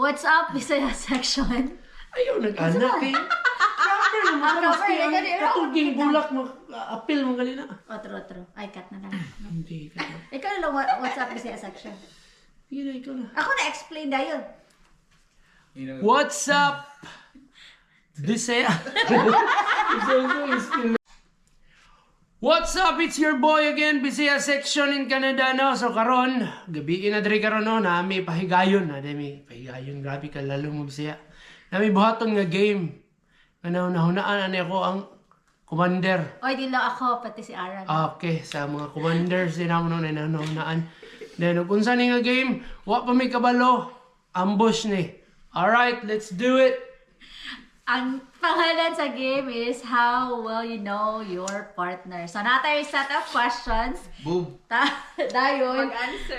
What's up, Bisaya section? Ayaw, nag-anak eh. Cover naman ka, maski ang katuging bulak, apil mo galina. True. Ay, cut na lang. Hindi ka na. Ikaw na lang, what's up, Bisaya section? Sige na, ikaw na. Ako na-explain dahil. What's up? Bisaya. What's up? It's your boy again, Bisaya section in Canada, no? So karon, gabi na diri karon no, nami pahigayon, nami pahigayon, grabe ka lalo mo Bisaya. Nami buhaton nga game. Ano nahunaan ani ako ang commander. Oy, di lang ako, pati si Aaron. Okay, sa mga commanders din ako nung nanahunaan. Then, unsa ni nga game, wa pa may kabalo, ambush ni. Alright, let's do it. Ang pangalan sa game is How Will You Know Your Partner? So, natay set of questions. Boom. Dayon.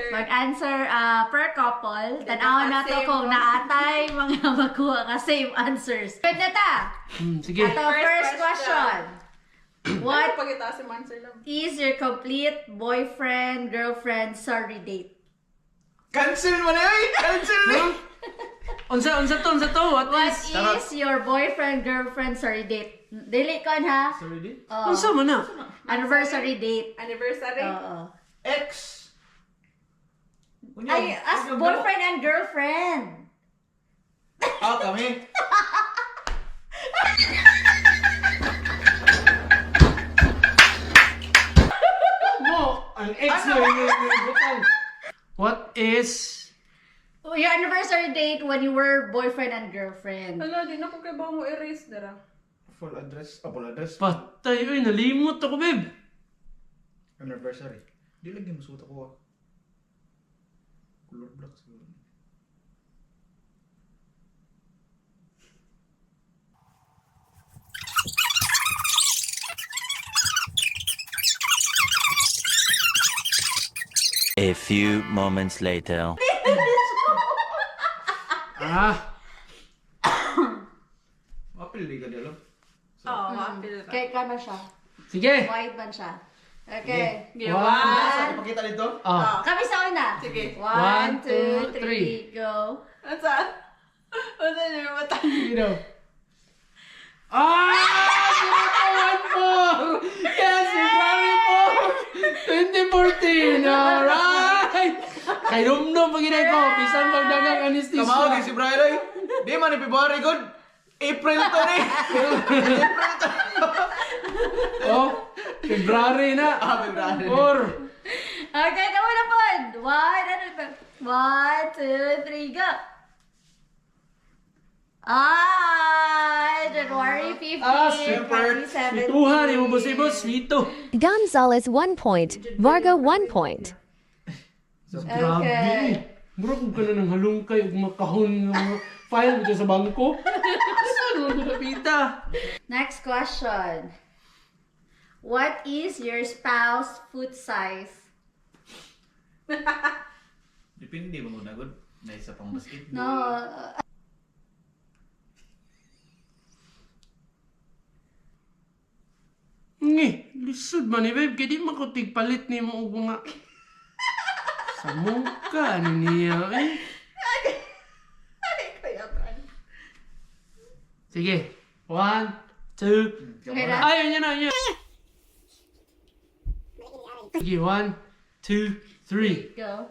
Mag-answer per couple. Tanawan na to kung naatay mga makuha nga same answers. Good na ta! Sige. Ato, first question. What Answer lang. is your complete boyfriend, girlfriend, sorry date? Cancel mo na eh! Cancel na eh! Unsa to? What What is? is your boyfriend, girlfriend, sorry date? Dili kon ha? Sorry, di? Oo. Unsa man na? Anniversary date. Anniversary? Oo. Ex! Ay, as boyfriend and girlfriend. Kami. Mo, ang ex mo yung butang. What is? Your anniversary date when you were boyfriend and girlfriend. Hala, di na ko kay ba mo erase dara. Full address. Full address. Patay, uy, nalimot ako, babe. Anniversary. Di lagi masuot ako ah. Color black siguro. A few moments later. Mapil di ka di alam. Oo, mapil na. Kay ka na siya. Sige. White man siya. Okay. Gawan. Ipakita dito? Kami sa una. Sige. 1, 2, 3, 3. go. Ano saan? Ano niyo yung mata? You know. Sinutawan mo! Yes, February 4, 2014! Alright! Kay Rumdum pag inay ko, pisang magdagang anesthesia. Kamawag si Brian ay. Di man ni February good. April to ni. Oh, February na. February. 4. Okay, kamo na po. 1, 2, 3, go. January 15, super. 2017. Ituhan, imubos-ibos, ito. Gonzalez 1 point, Vargo 1 point. Grabe. Mura kung ka na ng halungkay, ug makahon ng file dito sa bangko. Saan mo ito napita? Next question. What is your spouse foot size? Depende mo muna good. Na isa pang basketball. No. Lisod man ni babe, kaya di makutig palit ni mo og mga sa muka ni niya eh. Kaya ba? Sige, 1, 2, Okay na? ayun yan na, yun. Sige, 1, 2, 3. Go.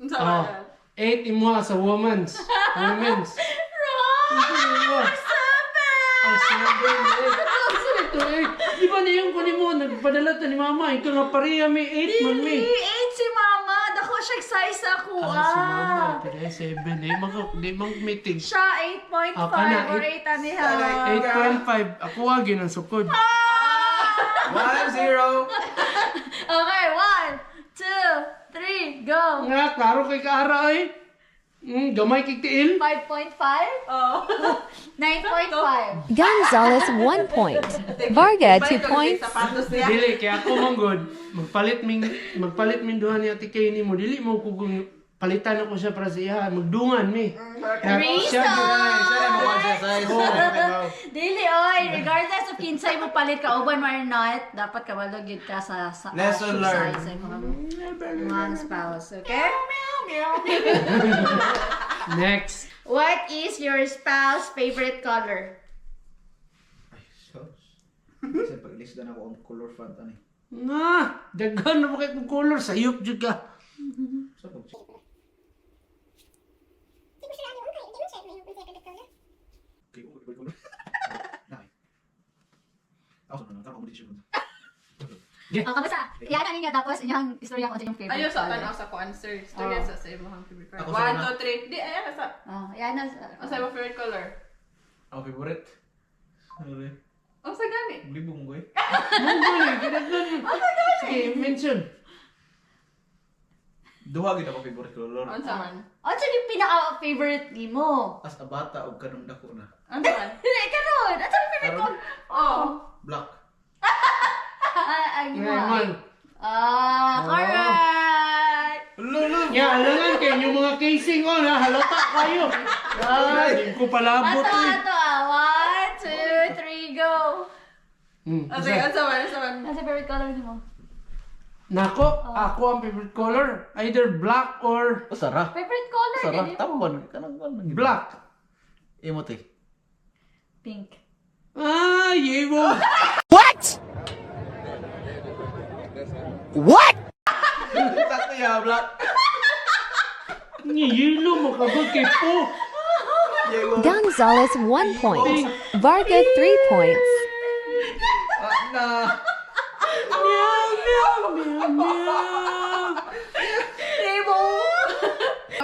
Ano saan? 8 imuha sa women's. Women's. Wrong! 7! Ay, 7, 8. Ito eh. Di ba na yung kunin mo, nagpadala ta ni mama. Ikaw nga pareha may 8 man may. 8 si mama. Dako siya size ako. Si mama, pero 7 eh. Di mang meeting. Siya 8.5 Ka na, or 8 aniha. 8.5. Ako agin ang sukod. 1-0. Okay, 1, 2, 3, go. Nga, klaro kay Kaara eh. Gamay kay Tiil. 5.5? Oo. 9.5. Gonzalez 1 point, Varga 2 points. Sapatos niya. Dili, kaya ako manggod. Magpalit min duha ni Ate Kay ni mo. Dili mo kung palitan ako siya para siya. Magdungan mi. Kaya siya Siya na mo siya size. Dili, oy. Regardless of kinsay mo palit ka, uban or not, dapat kabalo gyud ka sa Lesson shoe learned. size sa mga spouse. Okay? Next. What is your spouse favorite color? Ay, sus. Kasi pag-list na ako ang color front ani. Daghan na mo kay kong color. Sayop jud ka. Sa pag Okay, color. Nay. Ako na nang competition. Kamusta? Iyan na ninyo tapos inyong istorya ko sa inyong favorite Ayaw sa color. tanaw sa ko answer. Storya sa imong favorite color. Ako sa 1, 2, 3. Di, ayan sa. Iyan na. Ang sa imong favorite color. Ako favorite. Ano rin? Ang sa gani. Libong ko eh. Sige, mention. Duha gid ako favorite color. Ang sa man. Ano yung pinaka-favorite ni mo? As a bata og kanong dako na. Ang sa man. Hindi, karon! Ano yung favorite Karon? color? Oh. Black. Ay, Ngayon. correct! Lolo. Ya, alangan kayo yung mga casing on ha. Halata kayo. Hindi ko palabot Ato, eh. ato, 1, 2, 3, go! Ang sa ang sa man. Ang sa man. Ano yung favorite color ni mo? Nako, ako ang favorite color. Either black or Sarah. Favorite color Sarah. din mo? Tapuan. Kanang kanang. black. Emote. Pink. Yewo. Sakto ya, black. Ni yelo makabag kay po. Gonzalez 1 point. Varga 3 points. Na. Meow, meow, meow, meow.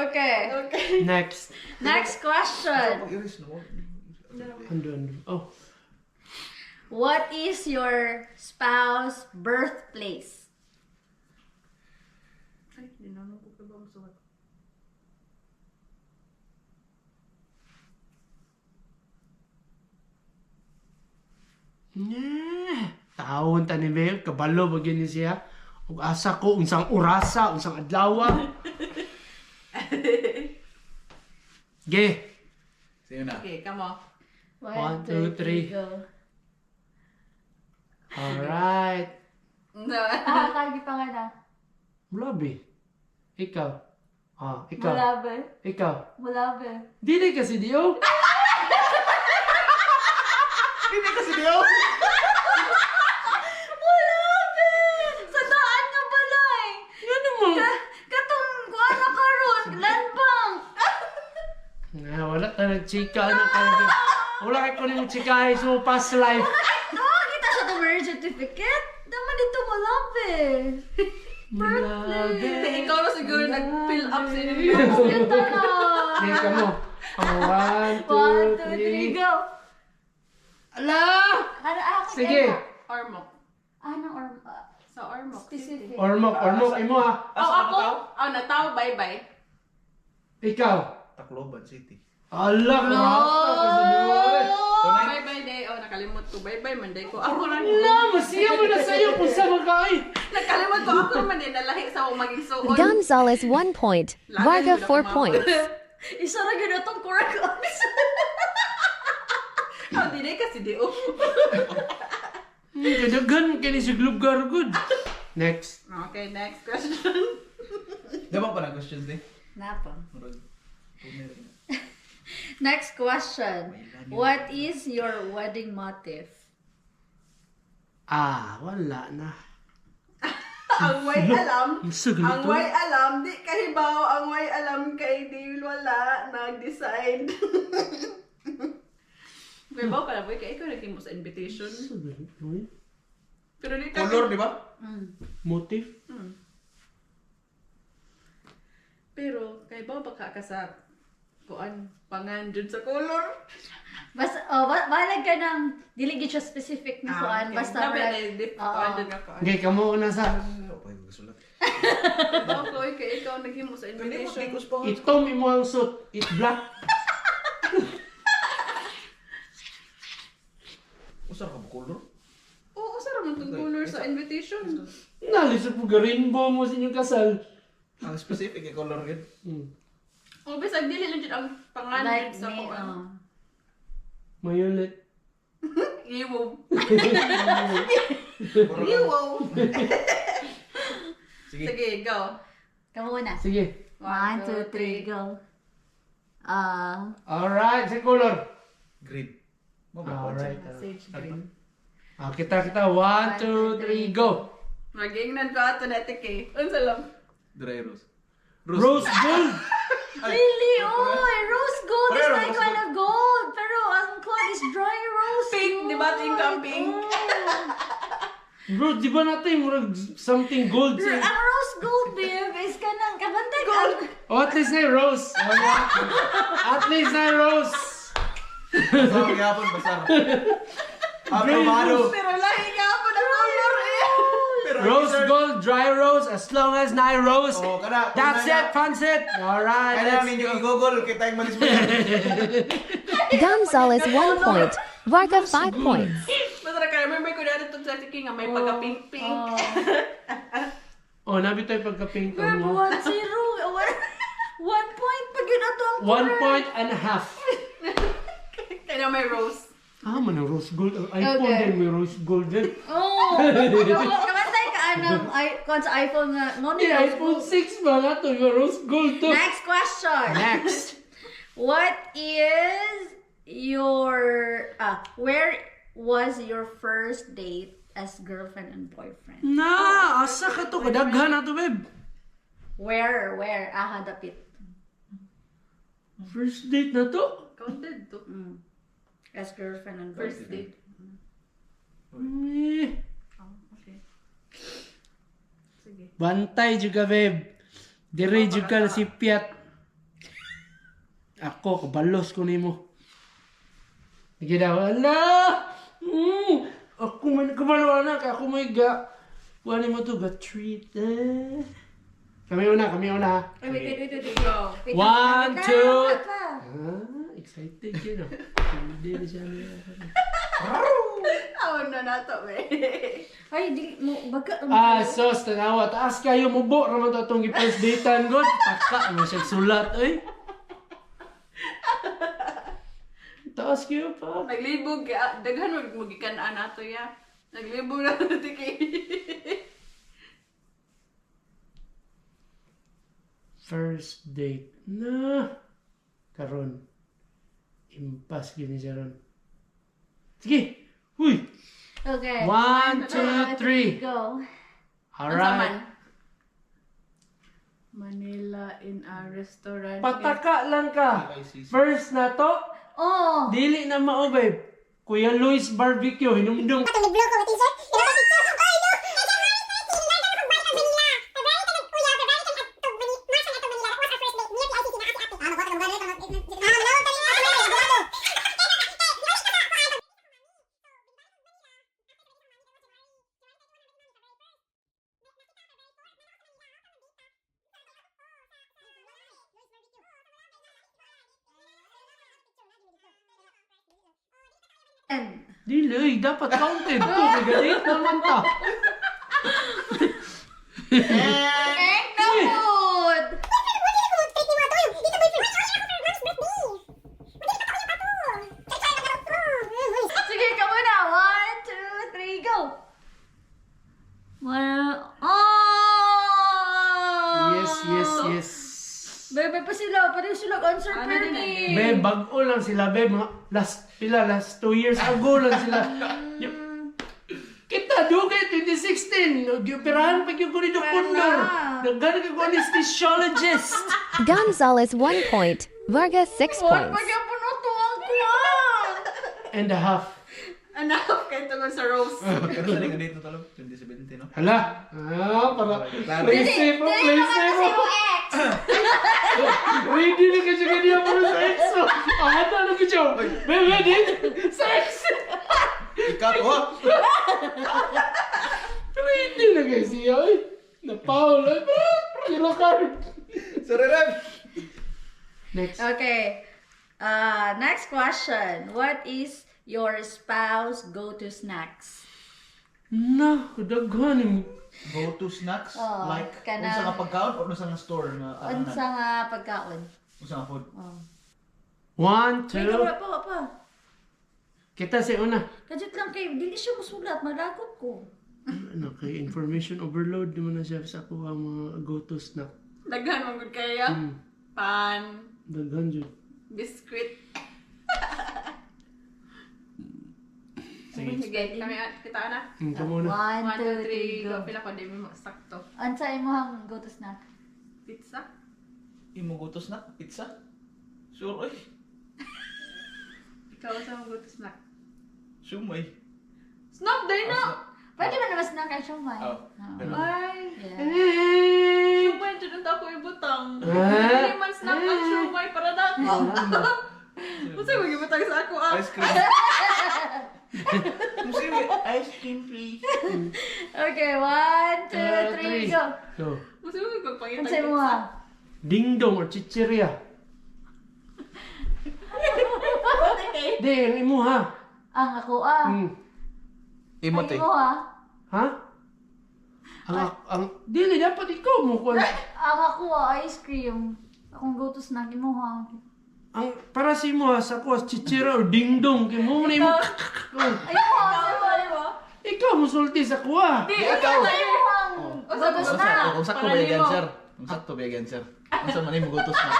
Okay. Next. Next question. Pag-iris na mo. Ando. Oh. What is your spouse birthplace? Ay, di na ko ba ang suwat. Taon ta ni Bel, kabalo ba gini siya? Ug asa ko unsang orasa, unsang adlaw. Ge. Sino na? Okay, come on. 1, 2, 3. go. Alright. Kagi pa nga na. Mulabi. Ikaw. Ikaw. Mulabe. Ikaw. Mulabe. Dili kasi diyo. Hindi kasi diyo. Mulabe! Sa daan nga pala eh. Ano mo? Katong kuana karon, landbank. Wala ta nagchika na kayo. Wala kay kunin mo chikahe sa past life. Kita siya the marriage certificate. Naman dito mulabe. Mulabi. Hindi, ikaw na siguro nag-fill up sa inyo. Yun na. Sige mo. 1, 1, 2, 3. 2, 3, go. Ala! Ako Sige. Ormok. Anong or... Sa Ormok. specific. Ormok imo ha. Ako? Nataw, bye-bye. Ikaw. Tacloban City. Ala ka. Bye-bye day. Nakalimot ko. Bye-bye man day ko. Ako lang. Ala, masiya mo na sa'yo kung sa magkain. Nakalimot ko. Ako naman din. Nalahi sa akong maging suon. Gonzalez 1 point. Varga 4 points. Isa na gano'n itong correct answer. Hindi na kasi di. Kadaghan kini si lugar good. Next. Okay, next question. Diba pa na questions eh? Napa. Murag. Next question. What is your wedding motif? Wala na. Ang way alam. Ang saglit Ang to. way alam. Di kahibaw. Ang way alam kay di wala. Nag-decide. Kahibaw ka na boy. Kaya ikaw naging mo sa invitation. Saglit to eh. Pero di ka. Color, di ba? Motif? Pero kahibaw baka ka sa kuan pangan dun sa color. Basta, balag ka ng, dili gid siya specific na kuan. Basta, Dapat like, na dip oo. kuan dun nga kuan. Okay, kamo una sa Ano pa yung gusulat? Kahibaw ko kaya ikaw naging mo sa invitation. itom imo ang suit. It black. Usar ka ba color? Oo, sa raman tong color sa invitation. Nalisod po rainbow mo sa inyong kasal. Ang specific yung color yun. O bisag dili lang jud ang pangalan like sa me, kuan. Violet. Iwo. Murag- Iwo. Sige. Sige, go. Kamu na. Sige. 1, 2, 3, go. Alright, sa color. Green. Mo ba? Alright. Sage green. Kita. 1, 2, 3, go. Magingnan ko ato na tiki. Unsa lang? Dry rose. Rose gold. Really? Oh, rose gold is Pero my rose kind of gold. Pero ang kuan is dry rose Pink, gold. di ba? Tingka pink. Bro, di ba natin murag something gold Ang siya? rose gold, babe, is kanang kabantay gold. Oh, at least na yung rose. At least na yung rose. Basta ang yapon, basta. Aprobado. Pero lahi nga po na color eh. Rose gold, dry rose, as long as na yung rose. Oh, kana. That's it, Pansit. Alright, Kaya let's namin yung i-google, kita yung malis-malis. Gonzalez 1 point. Varga 5 points. Basta na remember ko na ito sa tiki nga may pagka-pink-pink. Oh, nabitoy pagka-pink Babe, mo. 1-0. 1 point pag yun ato ang 1 point and a half. Kaya may rose. Man, ang rose gold. Ang iPhone Okay. din, may rose gold din. Oh, kabantay ka anong kung sa iPhone nga. Mo ni Hey, iPhone 6 ba nga to? Yung rose gold to. Next question. Next. What is your where was your first date as girlfriend and boyfriend? Na, asa ka to? Kadaghan na to, babe. Where? Dapit. First date na to? Counted to. As girlfriend and First boyfriend. date. Okay. Sige. Bantay juga, babe. Dire juga si Piat. Ako, kabalos ko nimo. Sige daw, ala! Ako man kabalo anak, ako may ga. Wala mo to, ga treat. Kami una. Wait. Go. 1, 2. Wait pa. Excited yun, no? Hindi na siya Awag na nato eh. Ay, di mo baga. Sos, tanawa. Taas kayo, mubo. Raman to itong i-first datean, God. Taka, mo siya sulat, ay. Taas kayo pa. Naglibog ka. Daghan mo gikan-an nato ya. Naglibog na nato tiki. First date. Na. Karon. Impas gini siya ron. Sige. Huy. Okay. 1, 2, 3. Go. Alright. Manila in a restaurant. Pataka lang ka. First na to. Oh. Dili na mao, babe. Kuya Luis Barbecue. Hinumdum. Dili, dapat counted to. Galit naman ta. Egg na food. Sige ka muna. 1, 2, 3, go. Oh! Yes. Bebe pa sila. Pwede sila answer Ano pero din ni. Babe, bago lang sila, babe. Mga last 2 years ago lang sila. Kita, dugay, 2016. Operahan pa yung kuni doktor. Nagana ka kung anesthesiologist. Gonzalez 1 point. Varga 6 What points. pa yung punutuan ko ah? And a half. Anak, kaya tungkol sa rose. Kaya sa nga date na talo? 2017, no? Hala. Play safe, oh, Dili play naman safe. kasi Oh. yung ex. Ready na ka siya ganyan mo sa exo. Ata na ka siya. Babe, ready? Sex! Ikat, oh! Ready na ka siya. Napaul. Yellow card. Sorry, Rev! Next. Okay. Next question. What is your spouse go-to snacks? Na, kadaghan mo. Go to snacks, Oh, like, kana- unsa nga pagkaon o unsa nga store na Unsa nga pagkaon? unsa nga food. 1, Wait, 2. wala pa. Kita si una. Kadit lang kay dili siya musulat, malagot ko. Ano, kay information overload naman na siya sa ako ang mga go-to snack. Daghan mo gud kaya. Pan. Daghan dyan. Biscuit. Sige. Sige, kita na. Ito muna. 1, 2, 3, 1, 2, 3, go. go. Pila ko, di mo sakto. Ansay mo hang go to snack. Pizza? Imugutos na, pizza. Sure, oy. Ikaw sa mga gutos na. Sumay. Snack day na! Pwede ba naman snack ay siomay? Oh, pero- Ay! Yeah. Shumay, dyan ako ibutang. Ah. Hindi man snack ang shumay para dako. Masa mo gibutang sa ako ah? Ice cream. Musiwi, ice cream please. Okay, 1, 2, 3, go. Go. Masa mo magpangitang Ansay mo ha. Ding dong or chichirya. Di, ang imo ha. Ang ako ah. Imot Ay eh. mo ha. Ha? Ang dili dapat ikaw mo kuan. Ang ako ah, ice cream. Akong go to snack mo ha. Ang para si mo ha, sa ko chichira or ding dong kay mo na imo. Ay mo ha, say mo. Ikaw mo sulti sa kuha. Di ikaw. Ay mo hang go to snack. Kung sakto ba yan, sir? Kung sakto ba yan, sir? Kung sa man imugutos na.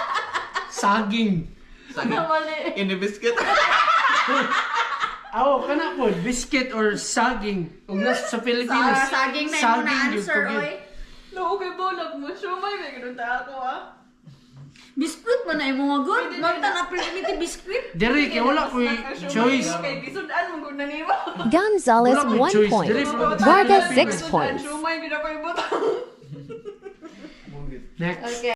Saging. Sige. Mali. Ini-biscuit. Aw, kana po, biscuit or saging. Ug nas sa Pilipinas. Saging na yung muna yung answer, pag- oy. No, okay bolog mo. Shumay, may ganun ta ako ah. Biscuit man na yung mga good. Magta na primitive biscuit. Diri kay wala ko choice. Kay gisudan mo gud na nimo. Gonzalez Wala ko 1 choice. point. Dili pa- Varga Dili pa- 6 points. Shumay, gid ako ibutang. Next. Okay.